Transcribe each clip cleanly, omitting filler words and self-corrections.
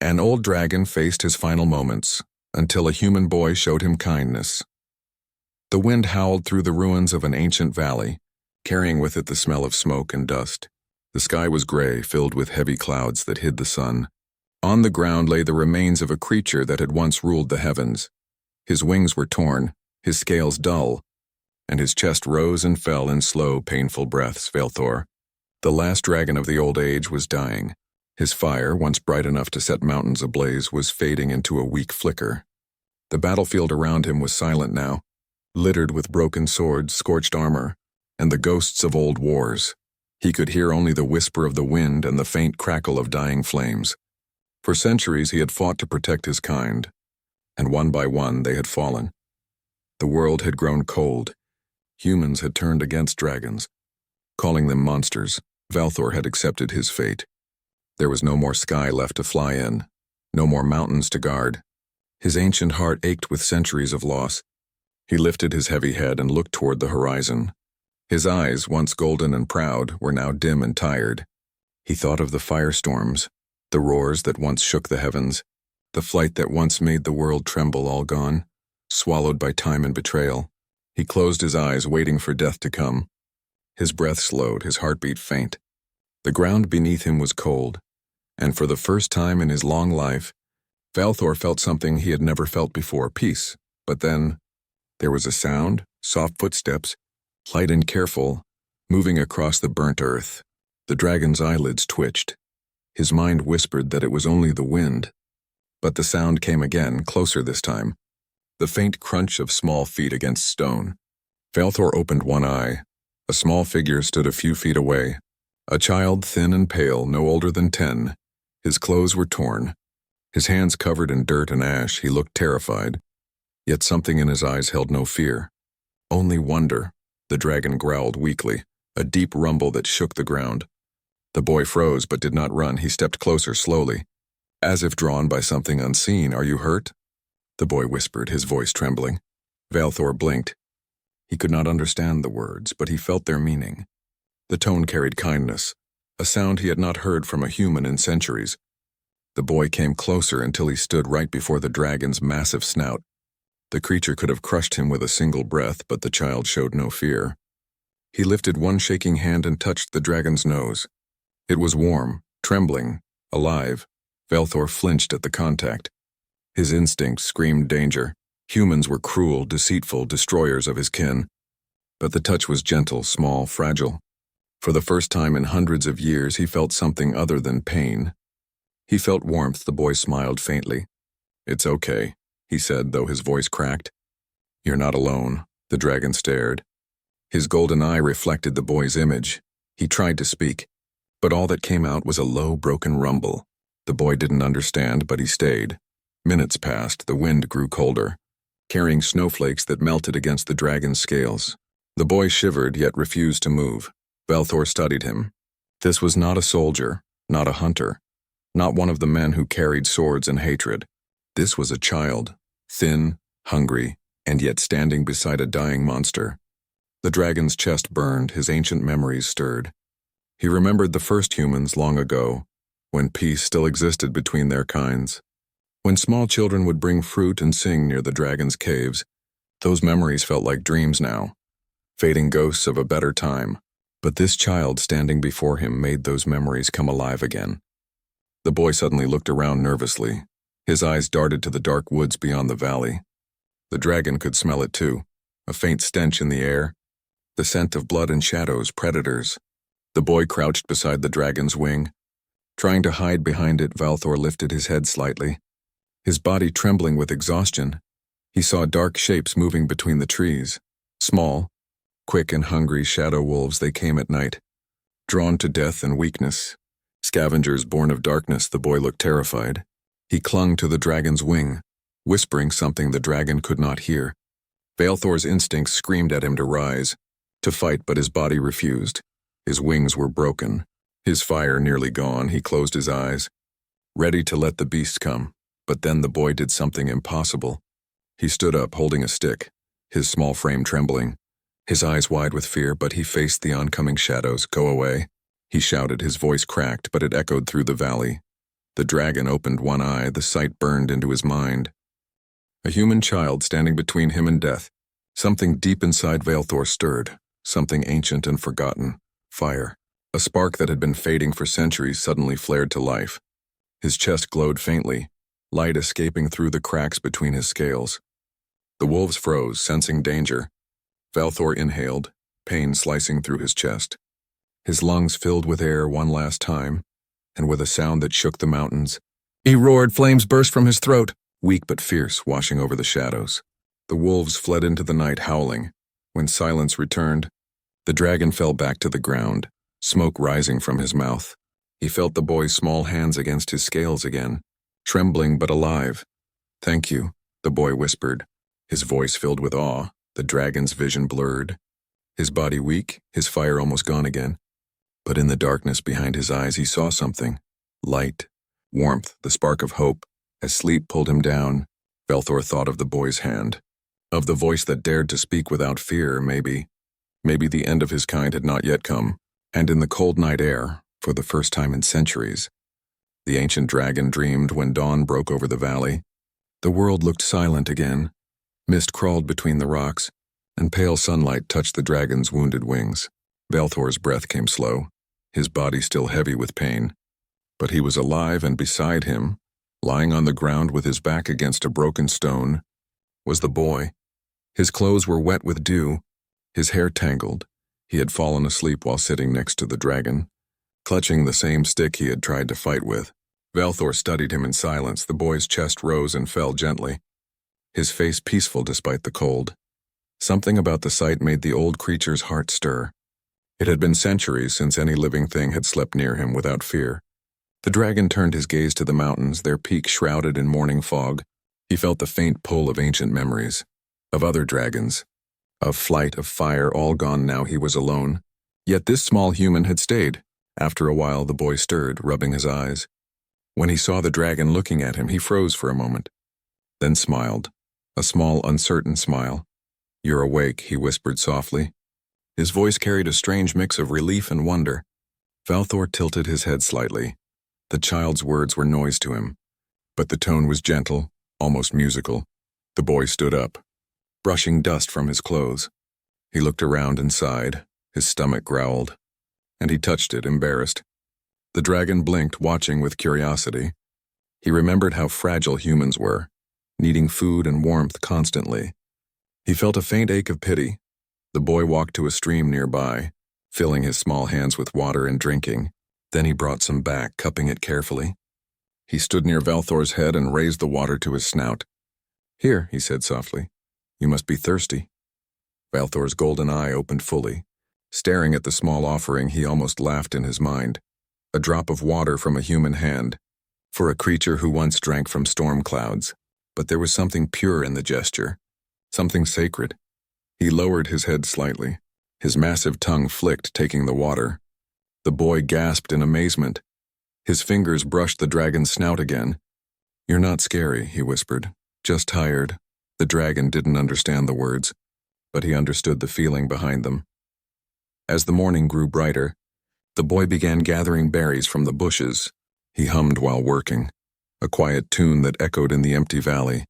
An old dragon faced his final moments, until a human boy showed him kindness. The wind howled through the ruins of an ancient valley, carrying with it the smell of smoke and dust. The sky was gray, filled with heavy clouds that hid the sun. On the ground lay the remains of a creature that had once ruled the heavens. His wings were torn, his scales dull, and his chest rose and fell in slow, painful breaths. Valthor, the last dragon of the old age, was dying. His fire, once bright enough to set mountains ablaze, was fading into a weak flicker. The battlefield around him was silent now, littered with broken swords, scorched armor, and the ghosts of old wars. He could hear only the whisper of the wind and the faint crackle of dying flames. For centuries he had fought to protect his kind, and one by one they had fallen. The world had grown cold. Humans had turned against dragons. Calling them monsters, Valthor had accepted his fate. There was no more sky left to fly in, no more mountains to guard. His ancient heart ached with centuries of loss. He lifted his heavy head and looked toward the horizon. His eyes, once golden and proud, were now dim and tired. He thought of the firestorms, the roars that once shook the heavens, the flight that once made the world tremble, all gone, swallowed by time and betrayal. He closed his eyes, waiting for death to come. His breath slowed, his heartbeat faint. The ground beneath him was cold, and for the first time in his long life, Valthor felt something he had never felt before, peace. But then, there was a sound, soft footsteps, light and careful, moving across the burnt earth. The dragon's eyelids twitched. His mind whispered that it was only the wind. But the sound came again, closer this time. The faint crunch of small feet against stone. Valthor opened one eye. A small figure stood a few feet away. A child, thin and pale, no older than 10. His clothes were torn. His hands covered in dirt and ash. He looked terrified. Yet something in his eyes held no fear. Only wonder. The dragon growled weakly, a deep rumble that shook the ground. The boy froze but did not run. He stepped closer slowly, as if drawn by something unseen. "Are you hurt?" The boy whispered, his voice trembling. Valthor blinked. He could not understand the words, but he felt their meaning. The tone carried kindness, a sound he had not heard from a human in centuries. The boy came closer until he stood right before the dragon's massive snout. The creature could have crushed him with a single breath, but the child showed no fear. He lifted one shaking hand and touched the dragon's nose. It was warm, trembling, alive. Valthor flinched at the contact. His instincts screamed danger. Humans were cruel, deceitful, destroyers of his kin. But the touch was gentle, small, fragile. For the first time in hundreds of years, he felt something other than pain. He felt warmth. The boy smiled faintly. "It's okay," he said, though his voice cracked. "You're not alone." The dragon stared. His golden eye reflected the boy's image. He tried to speak, but all that came out was a low, broken rumble. The boy didn't understand, but he stayed. Minutes passed. The wind grew colder, carrying snowflakes that melted against the dragon's scales. The boy shivered, yet refused to move. Valthor studied him. This was not a soldier, not a hunter, not one of the men who carried swords and hatred. This was a child, thin, hungry, and yet standing beside a dying monster. The dragon's chest burned, his ancient memories stirred. He remembered the first humans long ago, when peace still existed between their kinds. When small children would bring fruit and sing near the dragon's caves, those memories felt like dreams now, fading ghosts of a better time. But this child standing before him made those memories come alive again. The boy suddenly looked around nervously. His eyes darted to the dark woods beyond the valley. The dragon could smell it too, a faint stench in the air, the scent of blood and shadows, predators. The boy crouched beside the dragon's wing. Trying to hide behind it, Valthor lifted his head slightly. His body trembling with exhaustion, he saw dark shapes moving between the trees. Small, quick and hungry shadow wolves, they came at night, drawn to death and weakness. Scavengers born of darkness. The boy looked terrified. He clung to the dragon's wing, whispering something the dragon could not hear. Valthor's instincts screamed at him to rise, to fight, but his body refused. His wings were broken, his fire nearly gone. He closed his eyes, ready to let the beast come. But then the boy did something impossible. He stood up, holding a stick, his small frame trembling, his eyes wide with fear, but he faced the oncoming shadows. "Go away," he shouted. His voice cracked, but it echoed through the valley. The dragon opened one eye, the sight burned into his mind. A human child standing between him and death. Something deep inside Valthor stirred, something ancient and forgotten. Fire. A spark that had been fading for centuries suddenly flared to life. His chest glowed faintly, light escaping through the cracks between his scales. The wolves froze, sensing danger. Valthor inhaled, pain slicing through his chest. His lungs filled with air one last time, and with a sound that shook the mountains, he roared. Flames burst from his throat, weak but fierce, washing over the shadows. The wolves fled into the night howling. When silence returned, the dragon fell back to the ground, smoke rising from his mouth. He felt the boy's small hands against his scales again, trembling but alive. "Thank you," the boy whispered, his voice filled with awe, the dragon's vision blurred. His body weak, his fire almost gone again. But in the darkness behind his eyes he saw something. Light, warmth, the spark of hope. As sleep pulled him down, Valthor thought of the boy's hand. Of the voice that dared to speak without fear, maybe. Maybe the end of his kind had not yet come. And in the cold night air, for the first time in centuries, the ancient dragon dreamed when dawn broke over the valley. The world looked silent again. Mist crawled between the rocks, and pale sunlight touched the dragon's wounded wings. Valthor's breath came slow, his body still heavy with pain. But he was alive, and beside him, lying on the ground with his back against a broken stone, was the boy. His clothes were wet with dew, his hair tangled. He had fallen asleep while sitting next to the dragon, clutching the same stick he had tried to fight with. Valthor studied him in silence. The boy's chest rose and fell gently, his face peaceful despite the cold. Something about the sight made the old creature's heart stir. It had been centuries since any living thing had slept near him without fear. The dragon turned his gaze to the mountains, their peaks shrouded in morning fog. He felt the faint pull of ancient memories, of other dragons, of flight, of fire, all gone now. He was alone. Yet this small human had stayed. After a while, the boy stirred, rubbing his eyes. When he saw the dragon looking at him, he froze for a moment, then smiled, a small, uncertain smile. "You're awake," he whispered softly. His voice carried a strange mix of relief and wonder. Valthor tilted his head slightly. The child's words were noise to him, but the tone was gentle, almost musical. The boy stood up, brushing dust from his clothes. He looked around and sighed. His stomach growled, and he touched it, embarrassed. The dragon blinked, watching with curiosity. He remembered how fragile humans were, needing food and warmth constantly. He felt a faint ache of pity. The boy walked to a stream nearby, filling his small hands with water and drinking. Then he brought some back, cupping it carefully. He stood near Valthor's head and raised the water to his snout. "Here," he said softly. "You must be thirsty." Valthor's golden eye opened fully. Staring at the small offering, he almost laughed in his mind. A drop of water from a human hand, for a creature who once drank from storm clouds. But there was something pure in the gesture, something sacred. He lowered his head slightly. His massive tongue flicked, taking the water. The boy gasped in amazement. His fingers brushed the dragon's snout again. "You're not scary," he whispered. "Just tired." The dragon didn't understand the words, but he understood the feeling behind them. As the morning grew brighter, the boy began gathering berries from the bushes. He hummed while working, a quiet tune that echoed in the empty valley.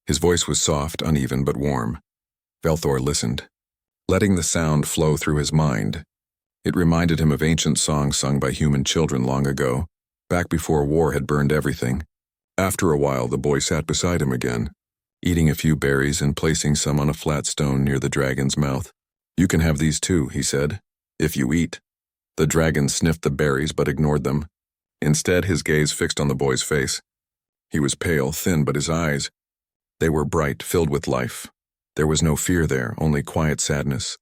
His voice was soft, uneven, but warm. Valthor listened, letting the sound flow through his mind. It reminded him of ancient songs sung by human children long ago, back before war had burned everything. After a while, the boy sat beside him again, eating a few berries and placing some on a flat stone near the dragon's mouth. "You can have these too," he said, "if you eat." The dragon sniffed the berries but ignored them. Instead, his gaze fixed on the boy's face. He was pale, thin, but his eyes, they were bright, filled with life. There was no fear there, only quiet sadness.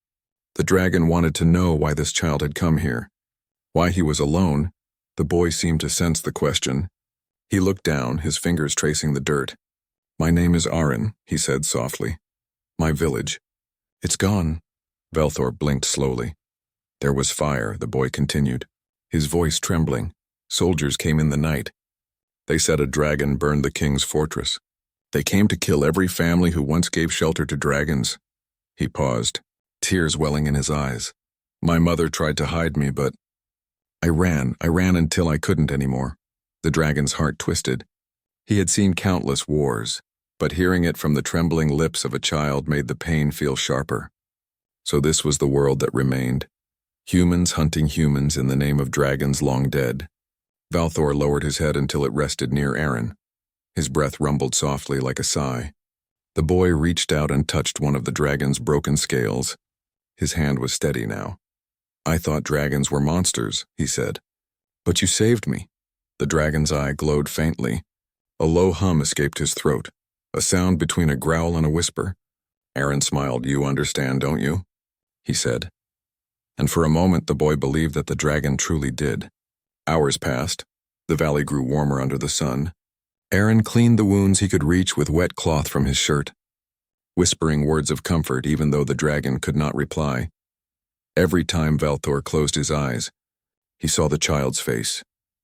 The dragon wanted to know why this child had come here, why he was alone. The boy seemed to sense the question. He looked down, his fingers tracing the dirt. "My name is Arin," he said softly. "My village." "It's gone." Valthor blinked slowly. "There was fire," the boy continued, his voice trembling. "Soldiers came in the night. They said a dragon burned the king's fortress. They came to kill every family who once gave shelter to dragons." He paused, tears welling in his eyes. "My mother tried to hide me, but I ran until I couldn't anymore. The dragon's heart twisted. He had seen countless wars, but hearing it from the trembling lips of a child made the pain feel sharper. So this was the world that remained. Humans hunting humans in the name of dragons long dead. Valthor lowered his head until it rested near Aaron. His breath rumbled softly like a sigh. The boy reached out and touched one of the dragon's broken scales. His hand was steady now. "I thought dragons were monsters," he said. "But you saved me." The dragon's eye glowed faintly. A low hum escaped his throat, a sound between a growl and a whisper. Aaron smiled. "You understand, don't you?" he said. And for a moment the boy believed that the dragon truly did. Hours passed. The valley grew warmer under the sun. Aaron cleaned the wounds he could reach with wet cloth from his shirt, whispering words of comfort even though the dragon could not reply. Every time Valthor closed his eyes, he saw the child's face,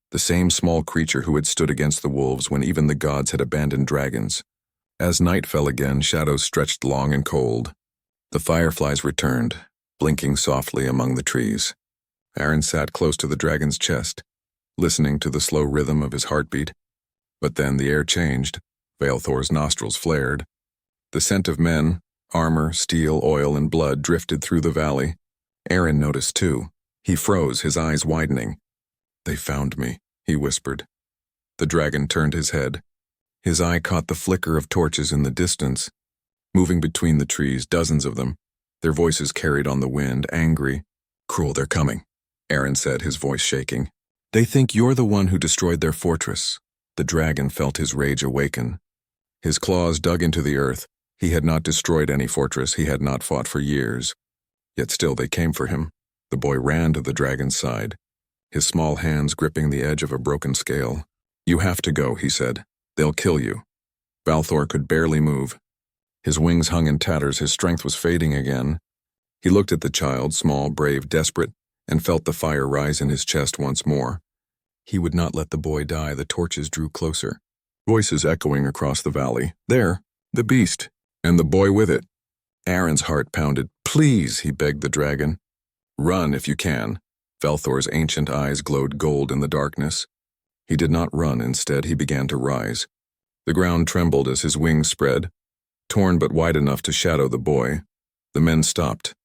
the same small creature who had stood against the wolves when even the gods had abandoned dragons. As night fell again, shadows stretched long and cold. The fireflies returned, blinking softly among the trees. Aaron sat close to the dragon's chest, listening to the slow rhythm of his heartbeat. But then the air changed. Valthor's nostrils flared. The scent of men, armor, steel, oil, and blood drifted through the valley. Aaron noticed too. He froze, his eyes widening. "They found me," he whispered. The dragon turned his head. His eye caught the flicker of torches in the distance. Moving between the trees, dozens of them. Their voices carried on the wind, angry. "Cruel, they're coming," Aaron said, his voice shaking. "They think you're the one who destroyed their fortress." The dragon felt his rage awaken. His claws dug into the earth. He had not destroyed any fortress, he had not fought for years. Yet still they came for him. The boy ran to the dragon's side, his small hands gripping the edge of a broken scale. "You have to go," he said. "They'll kill you." Valthor could barely move. His wings hung in tatters, his strength was fading again. He looked at the child, small, brave, desperate, and felt the fire rise in his chest once more. He would not let the boy die. The torches drew closer. Voices echoing across the valley. There, the beast, and the boy with it. Aaron's heart pounded. "Please," he begged the dragon. "Run if you can." Valthor's ancient eyes glowed gold in the darkness. He did not run. Instead, he began to rise. The ground trembled as his wings spread, torn but wide enough to shadow the boy. The men stopped,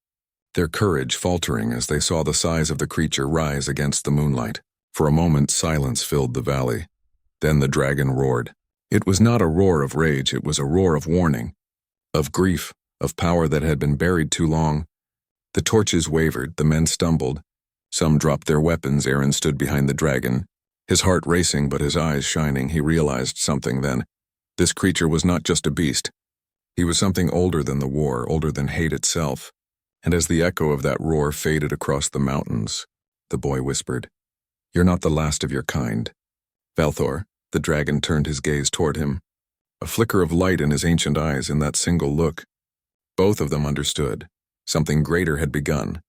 their courage faltering as they saw the size of the creature rise against the moonlight. For a moment, silence filled the valley. Then the dragon roared. It was not a roar of rage, it was a roar of warning, of grief, of power that had been buried too long. The torches wavered, the men stumbled. Some dropped their weapons. Aaron stood behind the dragon, his heart racing but his eyes shining. He realized something then. This creature was not just a beast. He was something older than the war, older than hate itself. And as the echo of that roar faded across the mountains, the boy whispered, "You're not the last of your kind." Valthor, the dragon, turned his gaze toward him. A flicker of light in his ancient eyes in that single look. Both of them understood. Something greater had begun.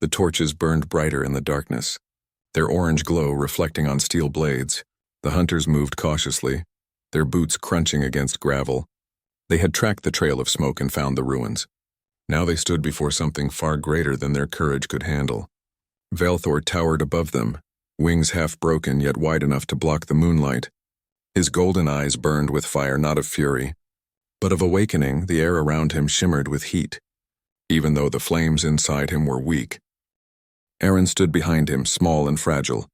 The torches burned brighter in the darkness, their orange glow reflecting on steel blades. The hunters moved cautiously, their boots crunching against gravel. They had tracked the trail of smoke and found the ruins. Now they stood before something far greater than their courage could handle. Valthor towered above them, wings half broken yet wide enough to block the moonlight. His golden eyes burned with fire, not of fury, but of awakening. The air around him shimmered with heat, even though the flames inside him were weak. Aaron stood behind him, small and fragile,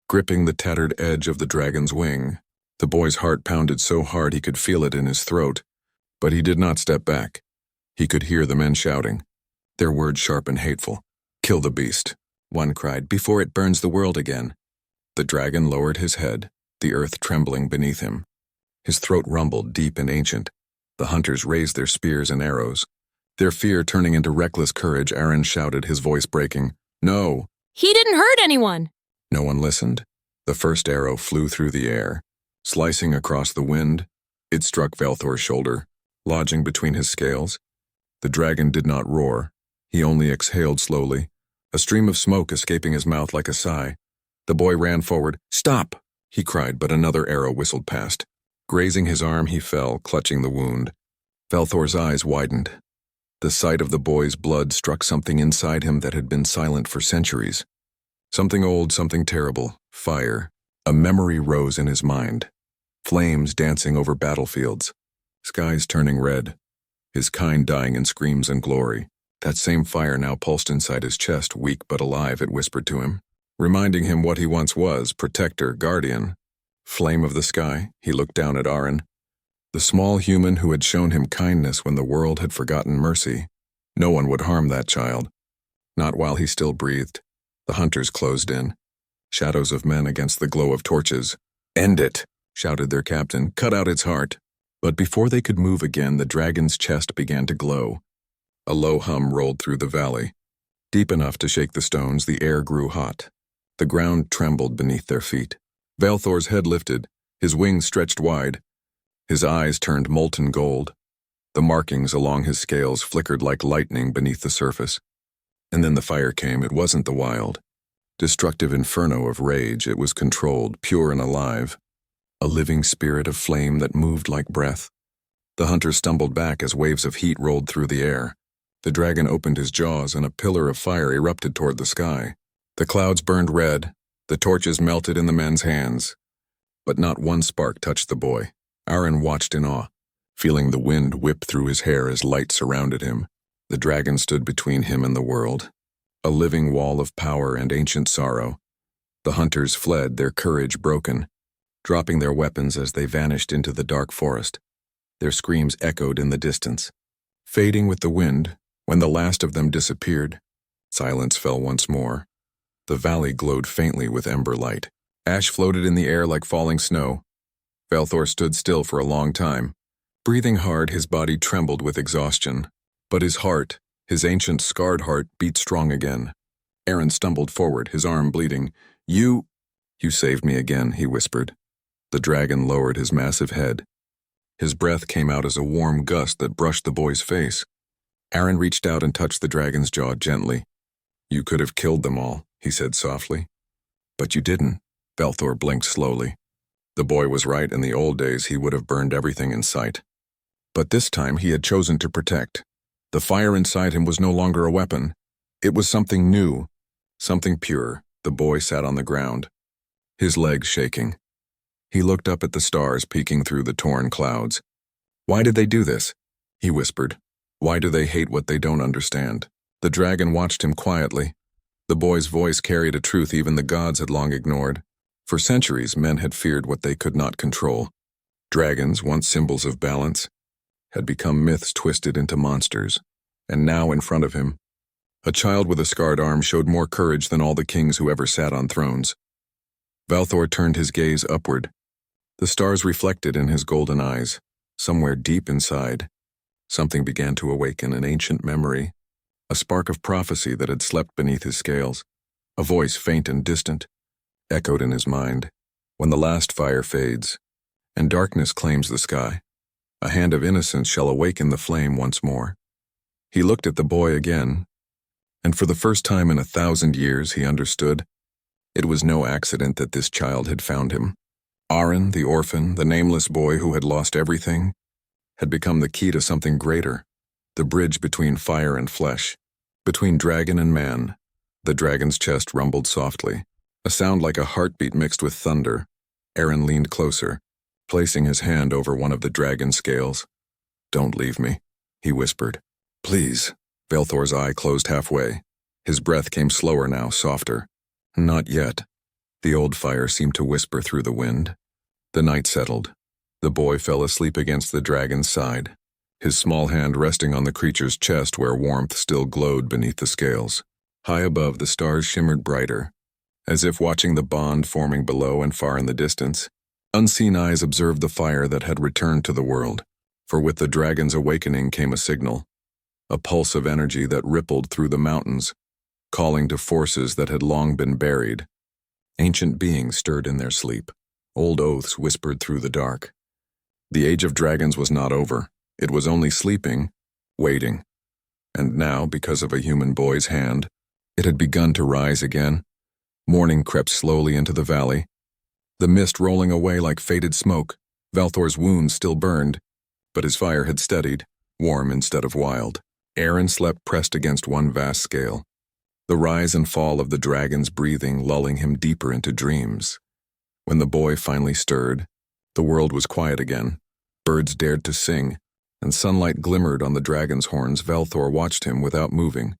gripping the tattered edge of the dragon's wing. The boy's heart pounded so hard he could feel it in his throat, but he did not step back. He could hear the men shouting, their words sharp and hateful. "Kill the beast," one cried, "before it burns the world again." The dragon lowered his head, the earth trembling beneath him. His throat rumbled, deep and ancient. The hunters raised their spears and arrows. Their fear turning into reckless courage, Aaron shouted, his voice breaking, "No!" "He didn't hurt anyone!" No one listened. The first arrow flew through the air, slicing across the wind. It struck Valthor's shoulder, lodging between his scales. The dragon did not roar. He only exhaled slowly, a stream of smoke escaping his mouth like a sigh. The boy ran forward. "Stop!" he cried, but another arrow whistled past. Grazing his arm, he fell, clutching the wound. Valthor's eyes widened. The sight of the boy's blood struck something inside him that had been silent for centuries. Something old, something terrible. Fire. A memory rose in his mind. Flames dancing over battlefields. Skies turning red. His kind dying in screams and glory. That same fire now pulsed inside his chest, weak but alive, it whispered to him, reminding him what he once was, protector, guardian. Flame of the sky, he looked down at Aaron, the small human who had shown him kindness when the world had forgotten mercy. No one would harm that child. Not while he still breathed. The hunters closed in. Shadows of men against the glow of torches. "End it," shouted their captain. "Cut out its heart." But before they could move again, the dragon's chest began to glow. A low hum rolled through the valley. Deep enough to shake the stones, the air grew hot. The ground trembled beneath their feet. Valthor's head lifted, his wings stretched wide. His eyes turned molten gold. The markings along his scales flickered like lightning beneath the surface. And then the fire came. It wasn't the wild, destructive inferno of rage. It was controlled, pure and alive. A living spirit of flame that moved like breath. The hunter stumbled back as waves of heat rolled through the air. The dragon opened his jaws and a pillar of fire erupted toward the sky. The clouds burned red. The torches melted in the men's hands. But not one spark touched the boy. Aaron watched in awe, feeling the wind whip through his hair as light surrounded him. The dragon stood between him and the world, a living wall of power and ancient sorrow. The hunters fled, their courage broken, dropping their weapons as they vanished into the dark forest. Their screams echoed in the distance. Fading with the wind, when the last of them disappeared, silence fell once more. The valley glowed faintly with ember light. Ash floated in the air like falling snow. Valthor stood still for a long time. Breathing hard, his body trembled with exhaustion. But his heart, his ancient scarred heart, beat strong again. Aaron stumbled forward, his arm bleeding. You saved me again," he whispered. The dragon lowered his massive head. His breath came out as a warm gust that brushed the boy's face. Aaron reached out and touched the dragon's jaw gently. "You could have killed them all," he said softly. "But you didn't." Valthor blinked slowly. The boy was right. In the old days, he would have burned everything in sight. But this time, he had chosen to protect. The fire inside him was no longer a weapon. It was something new, something pure. The boy sat on the ground, his legs shaking. He looked up at the stars peeking through the torn clouds. "Why did they do this?" he whispered. "Why do they hate what they don't understand?" The dragon watched him quietly. The boy's voice carried a truth even the gods had long ignored. For centuries, men had feared what they could not control. Dragons, once symbols of balance, had become myths twisted into monsters. And now, in front of him, a child with a scarred arm showed more courage than all the kings who ever sat on thrones. Valthor turned his gaze upward. The stars reflected in his golden eyes. Somewhere deep inside, something began to awaken, an ancient memory, a spark of prophecy that had slept beneath his scales. A voice, faint and distant, echoed in his mind. "When the last fire fades, and darkness claims the sky, a hand of innocence shall awaken the flame once more." He looked at the boy again, and for the first time in 1,000 years he understood. It was no accident that this child had found him. Aaron, the orphan, the nameless boy who had lost everything, had become the key to something greater, the bridge between fire and flesh, between dragon and man. The dragon's chest rumbled softly, a sound like a heartbeat mixed with thunder. Aaron leaned closer, placing his hand over one of the dragon's scales. "Don't leave me," he whispered. "Please." Valthor's eye closed halfway. His breath came slower now, softer. "Not yet." The old fire seemed to whisper through the wind. The night settled. The boy fell asleep against the dragon's side, his small hand resting on the creature's chest where warmth still glowed beneath the scales. High above, the stars shimmered brighter, as if watching the bond forming below and far in the distance. Unseen eyes observed the fire that had returned to the world, for with the dragon's awakening came a signal, a pulse of energy that rippled through the mountains, calling to forces that had long been buried. Ancient beings stirred in their sleep. Old oaths whispered through the dark. The age of dragons was not over. It was only sleeping, waiting. And now, because of a human boy's hand, it had begun to rise again. Morning crept slowly into the valley, the mist rolling away like faded smoke. Valthor's wounds still burned, but his fire had steadied, warm instead of wild. Aaron slept pressed against one vast scale, the rise and fall of the dragon's breathing lulling him deeper into dreams. When the boy finally stirred, the world was quiet again. Birds dared to sing, and sunlight glimmered on the dragon's horns. Valthor watched him without moving,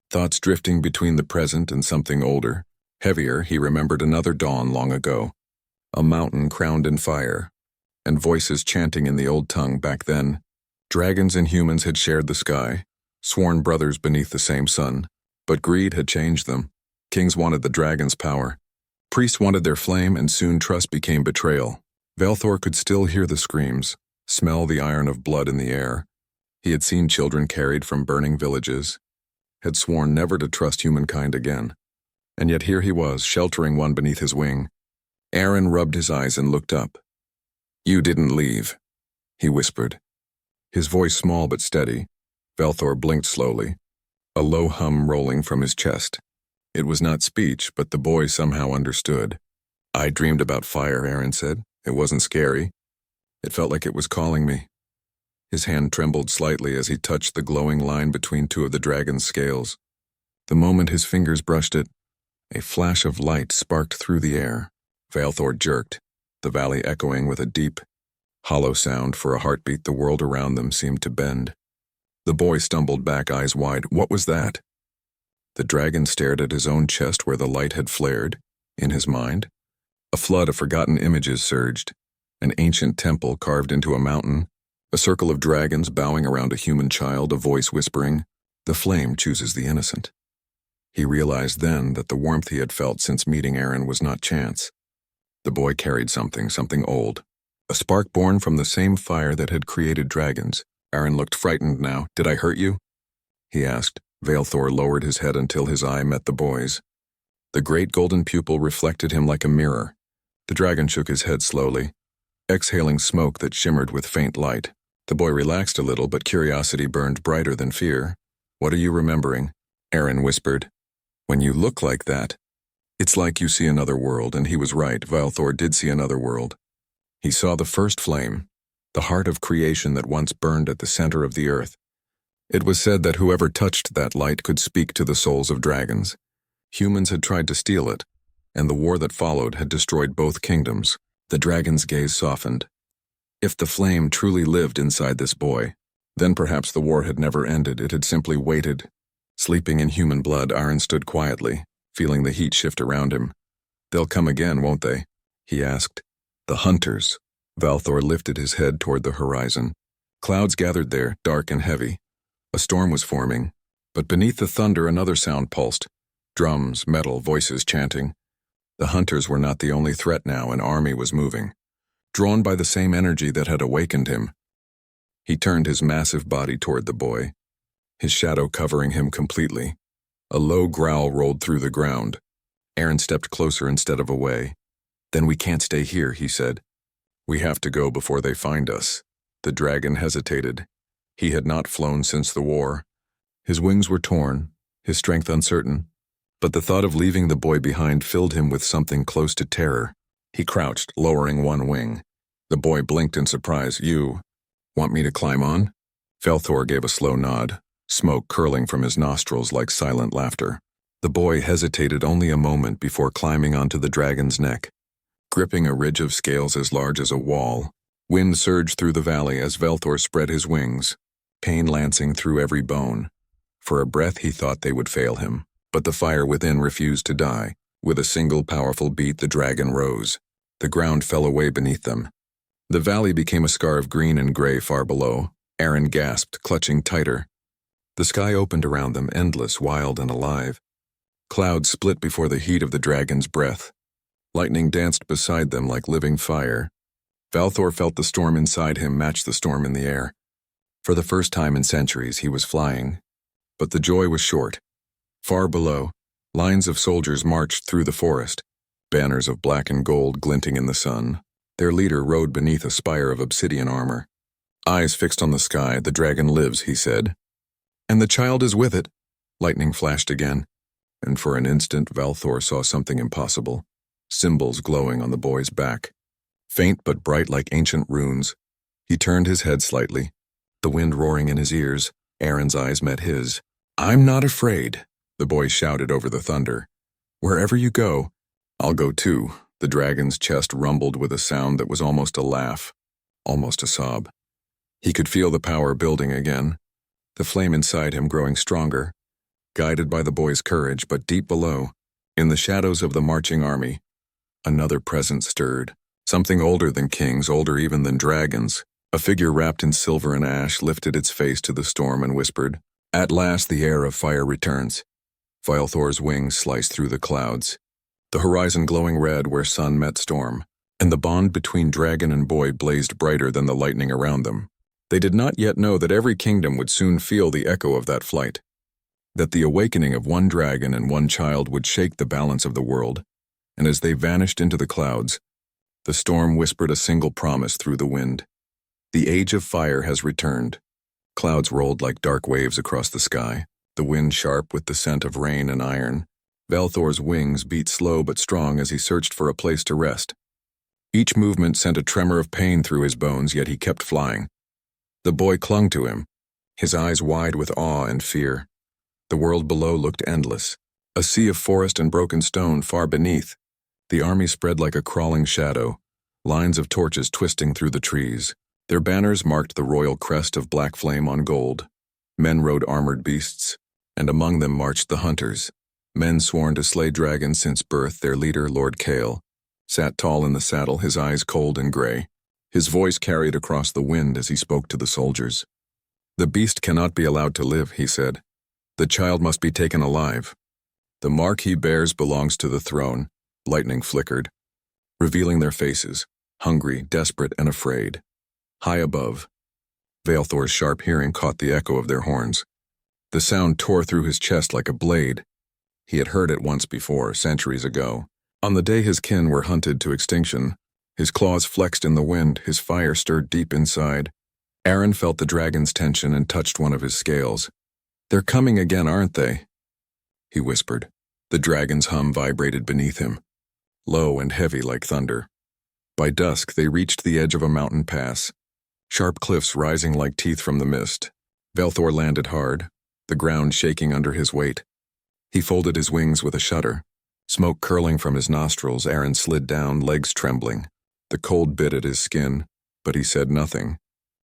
thoughts drifting between the present and something older. Heavier, he remembered another dawn long ago, a mountain crowned in fire, and voices chanting in the old tongue back then. Dragons and humans had shared the sky, sworn brothers beneath the same sun, but greed had changed them. Kings wanted the dragon's power. Priests wanted their flame, and soon trust became betrayal. Valthor could still hear the screams, smell the iron of blood in the air. He had seen children carried from burning villages, had sworn never to trust humankind again. And yet here he was, sheltering one beneath his wing. Aaron rubbed his eyes and looked up. "You didn't leave," he whispered. His voice small but steady. Valthor blinked slowly, a low hum rolling from his chest. It was not speech, but the boy somehow understood. "I dreamed about fire," Aaron said. "It wasn't scary. It felt like it was calling me." His hand trembled slightly as he touched the glowing line between two of the dragon's scales. The moment his fingers brushed it, a flash of light sparked through the air. Valthor jerked, the valley echoing with a deep, hollow sound. For a heartbeat, the world around them seemed to bend. The boy stumbled back, eyes wide. What was that? The dragon stared at his own chest where the light had flared. In his mind, a flood of forgotten images surged. An ancient temple carved into a mountain, a circle of dragons bowing around a human child, a voice whispering, "The flame chooses the innocent." He realized then that the warmth he had felt since meeting Aaron was not chance. The boy carried something old, a spark born from the same fire that had created dragons. Aaron looked frightened now. "Did I hurt you?" he asked. Valthor lowered his head until his eye met the boy's. The great golden pupil reflected him like a mirror. The dragon shook his head slowly, exhaling smoke that shimmered with faint light. The boy relaxed a little, but curiosity burned brighter than fear. "What are you remembering?" Aaron whispered. "When you look like that, it's like you see another world." And he was right. Valthor did see another world. He saw the first flame, the heart of creation that once burned at the center of the earth. It was said that whoever touched that light could speak to the souls of dragons. Humans had tried to steal it, and the war that followed had destroyed both kingdoms. The dragon's gaze softened. If the flame truly lived inside this boy, then perhaps the war had never ended. It had simply waited. Sleeping in human blood, Aaron stood quietly, feeling the heat shift around him. "They'll come again, won't they?" he asked. "The hunters." Valthor lifted his head toward the horizon. Clouds gathered there, dark and heavy. A storm was forming, but beneath the thunder another sound pulsed. Drums, metal, voices chanting. The hunters were not the only threat now. An army was moving, drawn by the same energy that had awakened him. He turned his massive body toward the boy, his shadow covering him completely. A low growl rolled through the ground. Aaron stepped closer instead of away. "Then we can't stay here," he said. "We have to go before they find us." The dragon hesitated. He had not flown since the war. His wings were torn, his strength uncertain, but the thought of leaving the boy behind filled him with something close to terror. He crouched, lowering one wing. The boy blinked in surprise. "You want me to climb on?" Valthor gave a slow nod, smoke curling from his nostrils like silent laughter. The boy hesitated only a moment before climbing onto the dragon's neck, gripping a ridge of scales as large as a wall. Wind surged through the valley as Valthor spread his wings, pain lancing through every bone. For a breath he thought they would fail him, but the fire within refused to die. With a single powerful beat, the dragon rose. The ground fell away beneath them. The valley became a scar of green and gray far below. Aaron gasped, clutching tighter. The sky opened around them, endless, wild, and alive. Clouds split before the heat of the dragon's breath. Lightning danced beside them like living fire. Valthor felt the storm inside him match the storm in the air. For the first time in centuries, he was flying. But the joy was short. Far below, lines of soldiers marched through the forest, banners of black and gold glinting in the sun. Their leader rode beneath a spire of obsidian armor. Eyes fixed on the sky, "The dragon lives," he said. "And the child is with it." Lightning flashed again, and for an instant Valthor saw something impossible. Symbols glowing on the boy's back, faint but bright like ancient runes. He turned his head slightly, the wind roaring in his ears. Aaron's eyes met his. "I'm not afraid," the boy shouted over the thunder. "Wherever you go, I'll go too." The dragon's chest rumbled with a sound that was almost a laugh, almost a sob. He could feel the power building again, the flame inside him growing stronger, guided by the boy's courage, but deep below, in the shadows of the marching army, another presence stirred, something older than kings, older even than dragons. A figure wrapped in silver and ash lifted its face to the storm and whispered, "At last the heir of fire returns." Vylthor's wings sliced through the clouds, the horizon glowing red where sun met storm, and the bond between dragon and boy blazed brighter than the lightning around them. They did not yet know that every kingdom would soon feel the echo of that flight, that the awakening of one dragon and one child would shake the balance of the world, and as they vanished into the clouds, the storm whispered a single promise through the wind. The age of fire has returned. Clouds rolled like dark waves across the sky, the wind sharp with the scent of rain and iron. Vylthor's wings beat slow but strong as he searched for a place to rest. Each movement sent a tremor of pain through his bones, yet he kept flying. The boy clung to him, his eyes wide with awe and fear. The world below looked endless, a sea of forest and broken stone far beneath. The army spread like a crawling shadow, lines of torches twisting through the trees. Their banners marked the royal crest of black flame on gold. Men rode armored beasts, and among them marched the hunters. Men sworn to slay dragons since birth. Their leader, Lord Kale, sat tall in the saddle, his eyes cold and gray. His voice carried across the wind as he spoke to the soldiers. "The beast cannot be allowed to live," he said. "The child must be taken alive. The mark he bears belongs to the throne." Lightning flickered, revealing their faces, hungry, desperate, and afraid. High above, Vylthor's sharp hearing caught the echo of their horns. The sound tore through his chest like a blade. He had heard it once before, centuries ago. On the day his kin were hunted to extinction, his claws flexed in the wind, his fire stirred deep inside. Aaron felt the dragon's tension and touched one of his scales. "They're coming again, aren't they?" he whispered. The dragon's hum vibrated beneath him, low and heavy like thunder. By dusk, they reached the edge of a mountain pass, sharp cliffs rising like teeth from the mist. Vylthor landed hard, the ground shaking under his weight. He folded his wings with a shudder. Smoke curling from his nostrils, Aaron slid down, legs trembling. The cold bit at his skin, but he said nothing.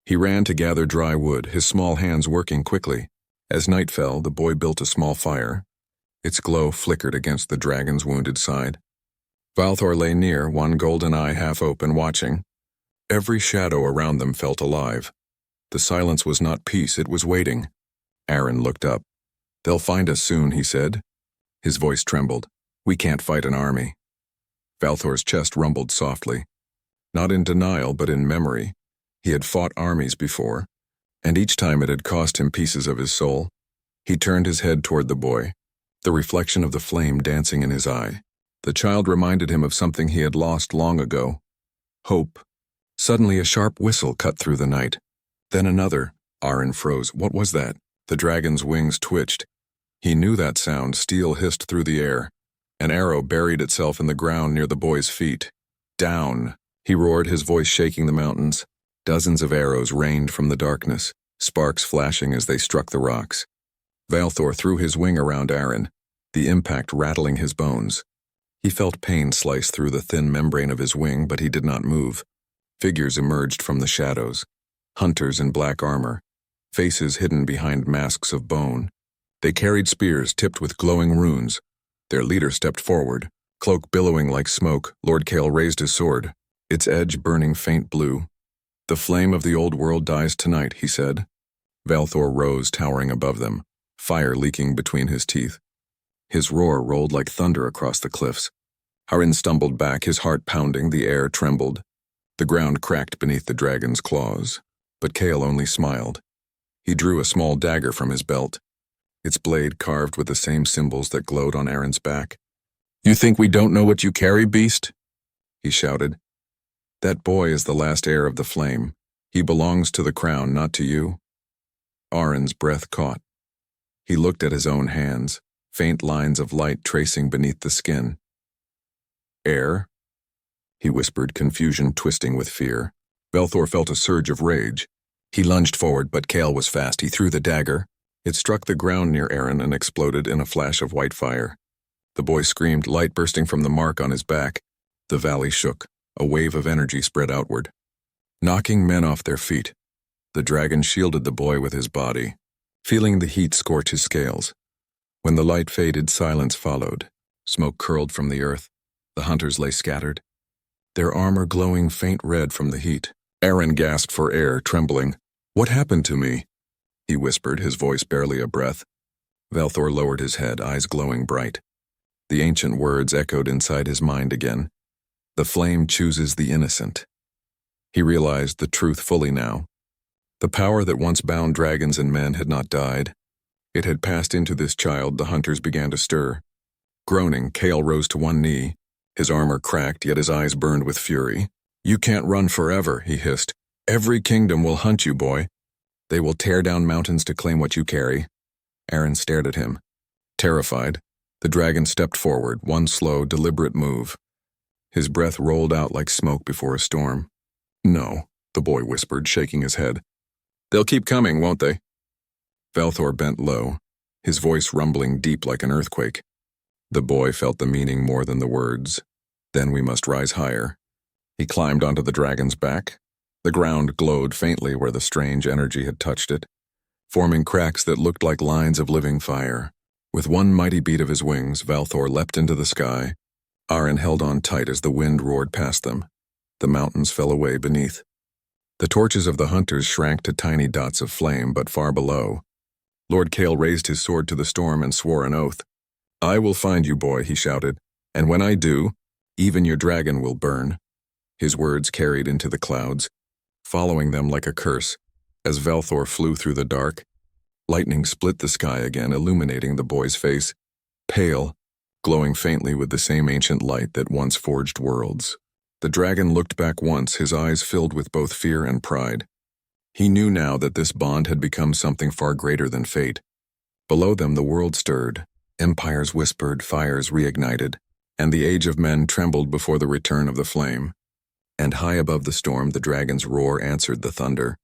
He ran to gather dry wood, his small hands working quickly. As night fell, the boy built a small fire. Its glow flickered against the dragon's wounded side. Vylthor lay near, one golden eye half open, watching. Every shadow around them felt alive. The silence was not peace, it was waiting. Aaron looked up. "They'll find us soon," he said. His voice trembled. "We can't fight an army." Vylthor's chest rumbled softly. Not in denial, but in memory. He had fought armies before, and each time it had cost him pieces of his soul. He turned his head toward the boy, the reflection of the flame dancing in his eye. The child reminded him of something he had lost long ago. Hope. Suddenly a sharp whistle cut through the night. Then another. Aaron froze. What was that? The dragon's wings twitched. He knew that sound. Steel hissed through the air. An arrow buried itself in the ground near the boy's feet. "Down!" he roared, his voice shaking the mountains. Dozens of arrows rained from the darkness, sparks flashing as they struck the rocks. Vylthor threw his wing around Aaron, the impact rattling his bones. He felt pain slice through the thin membrane of his wing, but he did not move. Figures emerged from the shadows, hunters in black armor, faces hidden behind masks of bone. They carried spears tipped with glowing runes. Their leader stepped forward, cloak billowing like smoke. Lord Kale raised his sword, its edge burning faint blue. "The flame of the old world dies tonight," he said. Vylthor rose, towering above them, fire leaking between his teeth. His roar rolled like thunder across the cliffs. Aaron stumbled back, his heart pounding, the air trembled. The ground cracked beneath the dragon's claws, but Kale only smiled. He drew a small dagger from his belt, its blade carved with the same symbols that glowed on Aaron's back. "You think we don't know what you carry, beast?" he shouted. "That boy is the last heir of the flame. He belongs to the crown, not to you." Aaron's breath caught. He looked at his own hands, faint lines of light tracing beneath the skin. "Heir?" he whispered, confusion twisting with fear. Vylthor felt a surge of rage. He lunged forward, but Kale was fast. He threw the dagger. It struck the ground near Aaron and exploded in a flash of white fire. The boy screamed, light bursting from the mark on his back. The valley shook. A wave of energy spread outward, knocking men off their feet. The dragon shielded the boy with his body, feeling the heat scorch his scales. When the light faded, silence followed. Smoke curled from the earth. The hunters lay scattered, their armor glowing faint red from the heat. Aaron gasped for air, trembling. "What happened to me?" he whispered, his voice barely a breath. Velthor lowered his head, eyes glowing bright. The ancient words echoed inside his mind again. The flame chooses the innocent. He realized the truth fully now. The power that once bound dragons and men had not died. It had passed into this child. The hunters began to stir. Groaning, Kale rose to one knee. His armor cracked, yet his eyes burned with fury. "You can't run forever," he hissed. "Every kingdom will hunt you, boy. They will tear down mountains to claim what you carry." Aaron stared at him. Terrified, the dragon stepped forward, one slow, deliberate move. His breath rolled out like smoke before a storm. "No," the boy whispered, shaking his head. "They'll keep coming, won't they?" Velthor bent low, his voice rumbling deep like an earthquake. The boy felt the meaning more than the words. "Then we must rise higher." He climbed onto the dragon's back. The ground glowed faintly where the strange energy had touched it, forming cracks that looked like lines of living fire. With one mighty beat of his wings, Velthor leapt into the sky. Aaron held on tight as the wind roared past them. The mountains fell away beneath. The torches of the hunters shrank to tiny dots of flame, but far below. Lord Kale raised his sword to the storm and swore an oath. "I will find you, boy," he shouted, "and when I do, even your dragon will burn." His words carried into the clouds, following them like a curse. As Velthor flew through the dark, lightning split the sky again, illuminating the boy's face, pale, glowing faintly with the same ancient light that once forged worlds. The dragon looked back once, his eyes filled with both fear and pride. He knew now that this bond had become something far greater than fate. Below them the world stirred, empires whispered, fires reignited, and the age of men trembled before the return of the flame. And high above the storm, the dragon's roar answered the thunder,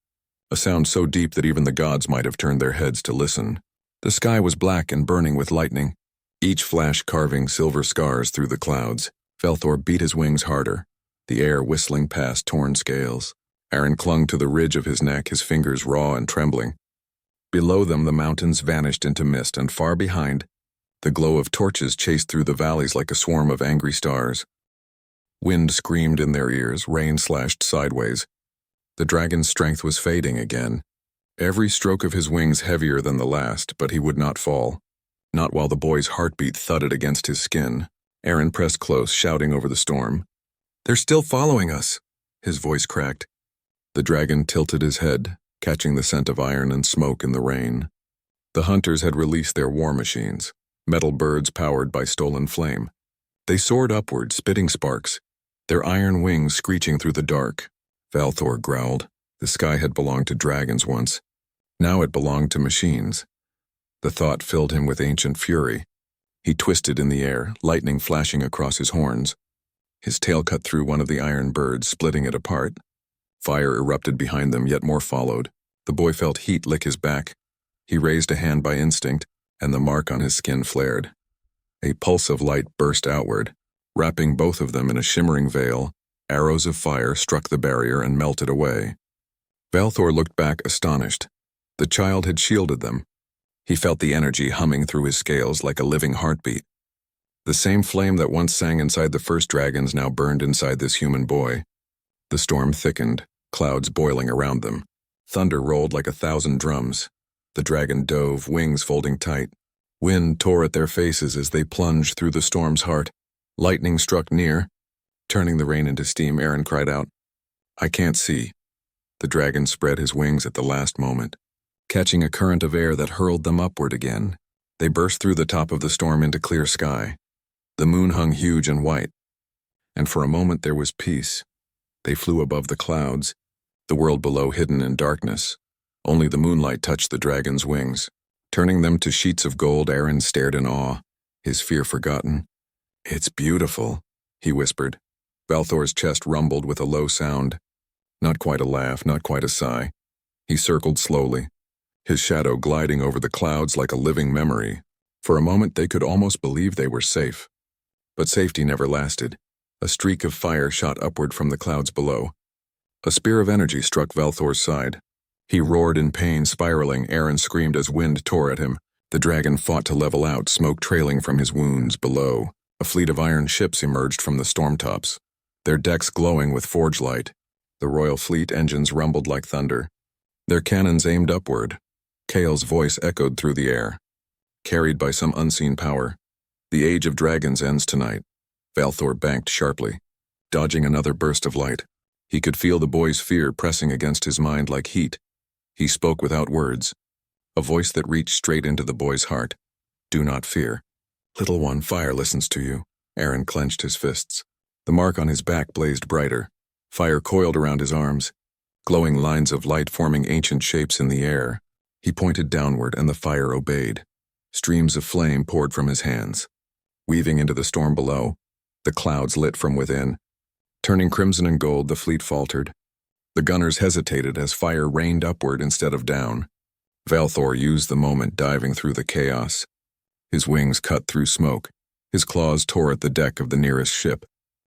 a sound so deep that even the gods might have turned their heads to listen. The sky was black and burning with lightning, each flash carving silver scars through the clouds. Velthor beat his wings harder, the air whistling past torn scales. Aaron clung to the ridge of his neck, his fingers raw and trembling. Below them, the mountains vanished into mist, and far behind, the glow of torches chased through the valleys like a swarm of angry stars. Wind screamed in their ears, rain slashed sideways. The dragon's strength was fading again. Every stroke of his wings heavier than the last, but he would not fall. Not while the boy's heartbeat thudded against his skin. Aaron pressed close, shouting over the storm. "They're still following us," his voice cracked. The dragon tilted his head, catching the scent of iron and smoke in the rain. The hunters had released their war machines, metal birds powered by stolen flame. They soared upward, spitting sparks, their iron wings screeching through the dark. Velthor growled. The sky had belonged to dragons once. Now it belonged to machines. The thought filled him with ancient fury. He twisted in the air, lightning flashing across his horns. His tail cut through one of the iron birds, splitting it apart. Fire erupted behind them, yet more followed. The boy felt heat lick his back. He raised a hand by instinct, and the mark on his skin flared. A pulse of light burst outward, wrapping both of them in a shimmering veil. Arrows of fire struck the barrier and melted away. Velthor looked back astonished. The child had shielded them. He felt the energy humming through his scales like a living heartbeat. The same flame that once sang inside the first dragons now burned inside this human boy. The storm thickened, clouds boiling around them. Thunder rolled like 1,000 drums. The dragon dove, wings folding tight. Wind tore at their faces as they plunged through the storm's heart. Lightning struck near. Turning the rain into steam, Aaron cried out, "I can't see." The dragon spread his wings at the last moment, catching a current of air that hurled them upward again. They burst through the top of the storm into clear sky. The moon hung huge and white, and for a moment there was peace. They flew above the clouds, the world below hidden in darkness. Only the moonlight touched the dragon's wings. Turning them to sheets of gold, Aaron stared in awe, his fear forgotten. "It's beautiful," he whispered. Velthor's chest rumbled with a low sound. Not quite a laugh, not quite a sigh. He circled slowly, his shadow gliding over the clouds like a living memory. For a moment they could almost believe they were safe. But safety never lasted. A streak of fire shot upward from the clouds below. A spear of energy struck Valthor's side. He roared in pain, spiraling. Aaron screamed as wind tore at him. The dragon fought to level out, smoke trailing from his wounds below. A fleet of iron ships emerged from the storm tops, their decks glowing with forge light. The Royal Fleet engines rumbled like thunder. Their cannons aimed upward. Kael's voice echoed through the air. Carried by some unseen power. The age of dragons ends tonight. Valthor banked sharply, dodging another burst of light. He could feel the boy's fear pressing against his mind like heat. He spoke without words, a voice that reached straight into the boy's heart. Do not fear. Little one, fire listens to you. Aaron clenched his fists. The mark on his back blazed brighter. Fire coiled around his arms, glowing lines of light forming ancient shapes in the air. He pointed downward and the fire obeyed. Streams of flame poured from his hands. Weaving into the storm below, the clouds lit from within. Turning crimson and gold, the fleet faltered. The gunners hesitated as fire rained upward instead of down. Valthor used the moment, diving through the chaos. His wings cut through smoke. His claws tore at the deck of the nearest ship.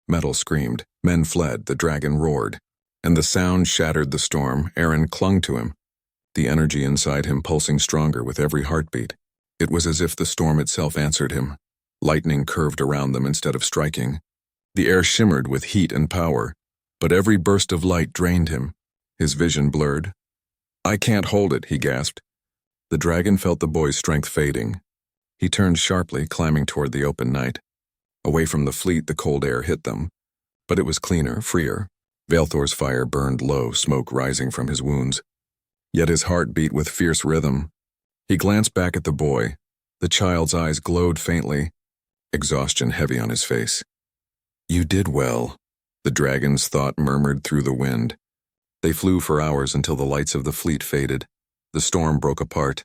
Metal screamed. Men fled. The dragon roared. And the sound shattered the storm. Aaron clung to him, the energy inside him pulsing stronger with every heartbeat. It was as if the storm itself answered him. Lightning curved around them instead of striking. The air shimmered with heat and power, but every burst of light drained him. His vision blurred. I can't hold it, he gasped. The dragon felt the boy's strength fading. He turned sharply, climbing toward the open night. Away from the fleet, the cold air hit them, but it was cleaner, freer. Valthor's fire burned low, smoke rising from his wounds. Yet his heart beat with fierce rhythm. He glanced back at the boy. The child's eyes glowed faintly, exhaustion heavy on his face. You did well, the dragon's thought murmured through the wind. They flew for hours until the lights of the fleet faded. The storm broke apart,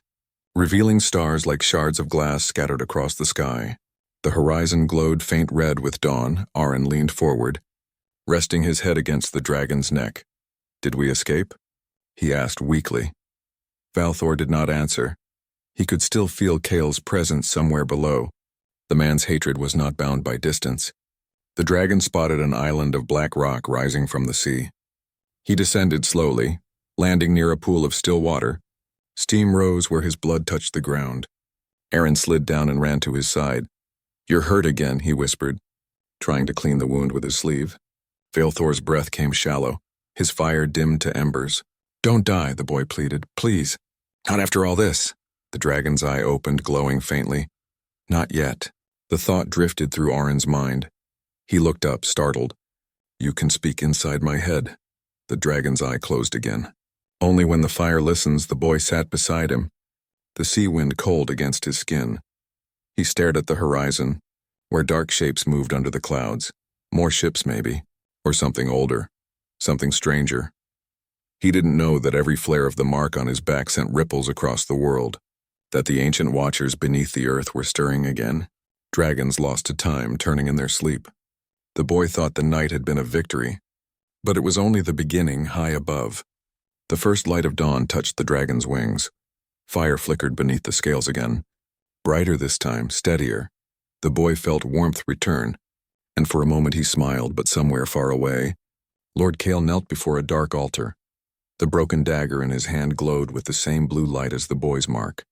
revealing stars like shards of glass scattered across the sky. The horizon glowed faint red with dawn. Aaron leaned forward, resting his head against the dragon's neck. Did we escape? He asked weakly. Valthor did not answer. He could still feel Kael's presence somewhere below. The man's hatred was not bound by distance. The dragon spotted an island of black rock rising from the sea. He descended slowly, landing near a pool of still water. Steam rose where his blood touched the ground. Aaron slid down and ran to his side. You're hurt again, he whispered, trying to clean the wound with his sleeve. Valthor's breath came shallow, his fire dimmed to embers. Don't die, the boy pleaded. Please. Not after all this. The dragon's eye opened, glowing faintly. Not yet. The thought drifted through Aaron's mind. He looked up, startled. You can speak inside my head. The dragon's eye closed again. Only when the fire listens, the boy sat beside him, the sea wind cold against his skin. He stared at the horizon, where dark shapes moved under the clouds. More ships, maybe, or something older, something stranger. He didn't know that every flare of the mark on his back sent ripples across the world, that the ancient watchers beneath the earth were stirring again. Dragons lost to time, turning in their sleep. The boy thought the night had been a victory, but it was only the beginning high above. The first light of dawn touched the dragon's wings. Fire flickered beneath the scales again. Brighter this time, steadier. The boy felt warmth return, and for a moment he smiled, but somewhere far away, Lord Kael knelt before a dark altar. The broken dagger in his hand glowed with the same blue light as the boy's mark.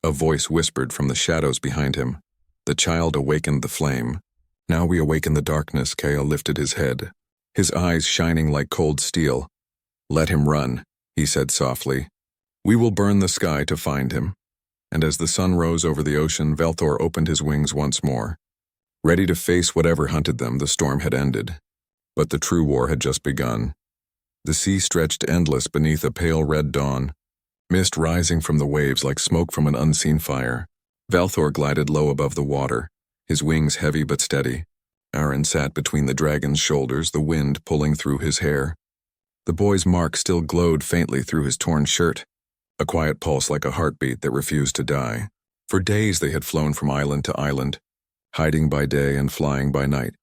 A voice whispered from the shadows behind him. The child awakened the flame. Now we awaken the darkness. Kael lifted his head, his eyes shining like cold steel. Let him run, he said softly. We will burn the sky to find him. And as the sun rose over the ocean, Valthor opened his wings once more. Ready to face whatever hunted them, the storm had ended. But the true war had just begun. The sea stretched endless beneath a pale red dawn, mist rising from the waves like smoke from an unseen fire. Valthor glided low above the water, his wings heavy but steady. Aaron sat between the dragon's shoulders, the wind pulling through his hair. The boy's mark still glowed faintly through his torn shirt, a quiet pulse like a heartbeat that refused to die. For days they had flown from island to island, hiding by day and flying by night.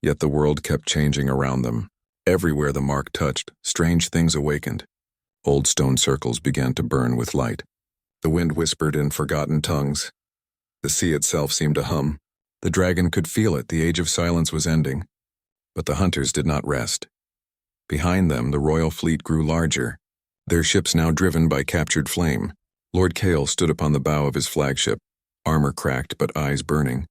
Yet the world kept changing around them. Everywhere the mark touched, strange things awakened. Old stone circles began to burn with light. The wind whispered in forgotten tongues. The sea itself seemed to hum. The dragon could feel it. The age of silence was ending. But the hunters did not rest. Behind them, the royal fleet grew larger, their ships now driven by captured flame. Lord Kale stood upon the bow of his flagship, armor cracked but eyes burning.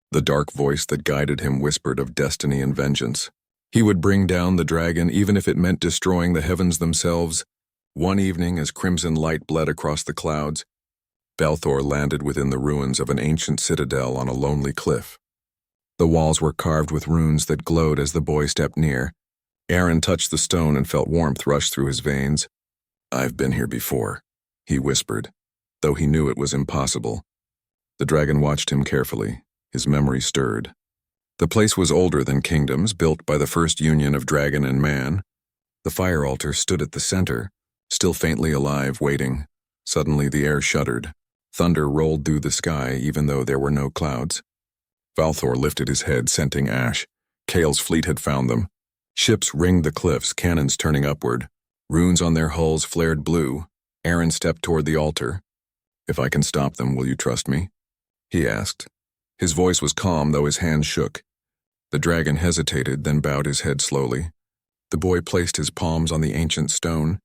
The dark voice that guided him whispered of destiny and vengeance. He would bring down the dragon even if it meant destroying the heavens themselves. One evening, as crimson light bled across the clouds, Balthor landed within the ruins of an ancient citadel on a lonely cliff. The walls were carved with runes that glowed as the boy stepped near. Aaron touched the stone and felt warmth rush through his veins. "I've been here before," he whispered, though he knew it was impossible. The dragon watched him carefully, his memory stirred. The place was older than kingdoms, built by the first union of dragon and man. The fire altar stood at the center, still faintly alive, waiting. Suddenly the air shuddered. Thunder rolled through the sky, even though there were no clouds. Balthor lifted his head, scenting ash. Kale's fleet had found them. Ships ringed the cliffs, cannons turning upward. Runes on their hulls flared blue. Aaron stepped toward the altar. "If I can stop them, will you trust me?" he asked. His voice was calm, though his hands shook. The dragon hesitated, then bowed his head slowly. The boy placed his palms on the ancient stone.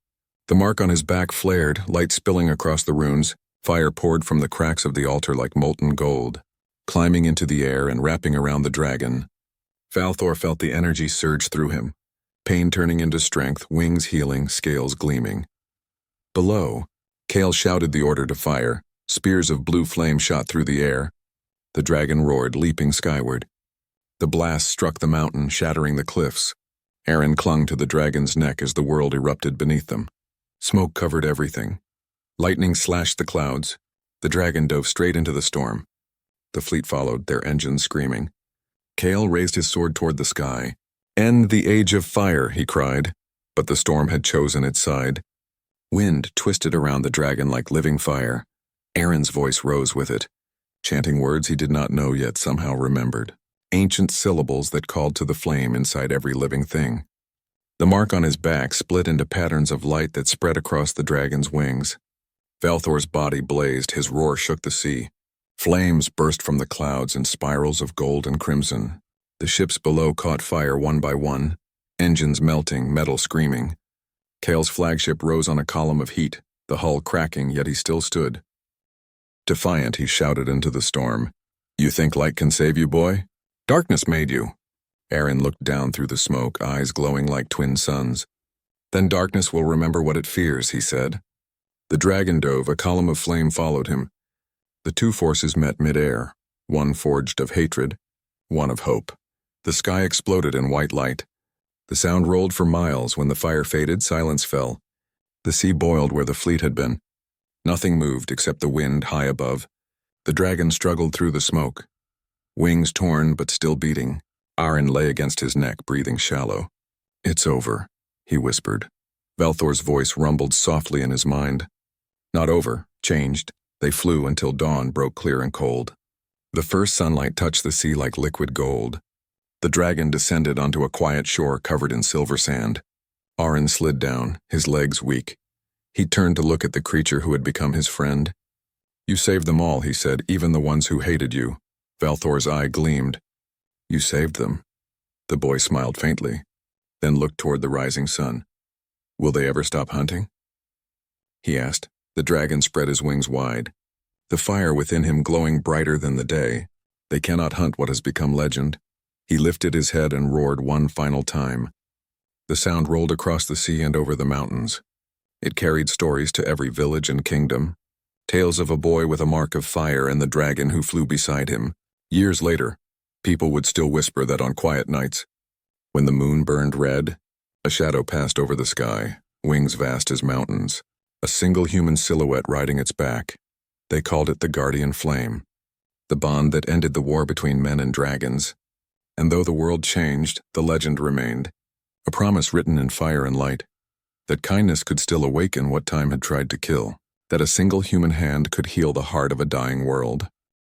The mark on his back flared, light spilling across the runes. Fire poured from the cracks of the altar like molten gold, climbing into the air and wrapping around the dragon. Balthor felt the energy surge through him, pain turning into strength, wings healing, scales gleaming. Below, Kale shouted the order to fire. Spears of blue flame shot through the air. The dragon roared, leaping skyward. The blast struck the mountain, shattering the cliffs. Aaron clung to the dragon's neck as the world erupted beneath them. Smoke covered everything. Lightning slashed the clouds. The dragon dove straight into the storm. The fleet followed, their engines screaming. Kale raised his sword toward the sky. "End the age of fire," he cried, but the storm had chosen its side. Wind twisted around the dragon like living fire. Aaron's voice rose with it, chanting words he did not know yet somehow remembered, ancient syllables that called to the flame inside every living thing. The mark on his back split into patterns of light that spread across the dragon's wings. Balthor's body blazed, his roar shook the sea. Flames burst from the clouds in spirals of gold and crimson. The ships below caught fire one by one, engines melting, metal screaming. Kale's flagship rose on a column of heat, the hull cracking, yet he still stood. Defiant, he shouted into the storm, "You think light can save you, boy? Darkness made you." Aaron looked down through the smoke, eyes glowing like twin suns. "Then darkness will remember what it fears," he said. The dragon dove, a column of flame followed him. The two forces met mid-air, one forged of hatred, one of hope. The sky exploded in white light. The sound rolled for miles. When the fire faded, silence fell. The sea boiled where the fleet had been. Nothing moved except the wind high above. The dragon struggled through the smoke. Wings torn but still beating, Aaron lay against his neck, breathing shallow. "It's over," he whispered. Balthor's voice rumbled softly in his mind. Not over, changed. They flew until dawn broke clear and cold. The first sunlight touched the sea like liquid gold. The dragon descended onto a quiet shore covered in silver sand. Aaron slid down, his legs weak. He turned to look at the creature who had become his friend. "You saved them all," he said, "even the ones who hated you." Balthor's eye gleamed. "You saved them." The boy smiled faintly, then looked toward the rising sun. "Will they ever stop hunting?" he asked. The dragon spread his wings wide, the fire within him glowing brighter than the day. "They cannot hunt what has become legend." He lifted his head and roared one final time. The sound rolled across the sea and over the mountains. It carried stories to every village and kingdom, tales of a boy with a mark of fire and the dragon who flew beside him. Years later, people would still whisper that on quiet nights, when the moon burned red, a shadow passed over the sky, wings vast as mountains, a single human silhouette riding its back. They called it the Guardian Flame, the bond that ended the war between men and dragons. And though the world changed, the legend remained, a promise written in fire and light, that kindness could still awaken what time had tried to kill, that a single human hand could heal the heart of a dying world.